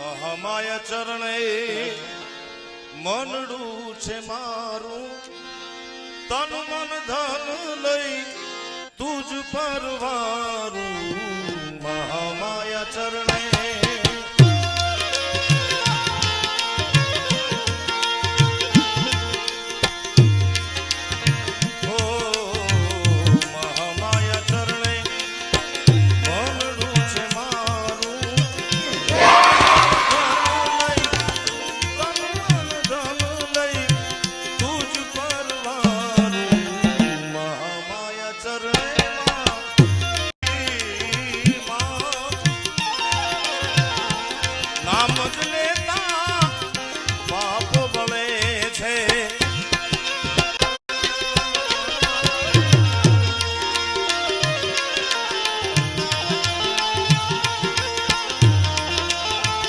મહામાયા ચરણે મનડું છે મારું, તન મન ધન લઈ તુજ પરવારું. મહામાયા ચરણે નામ જ લે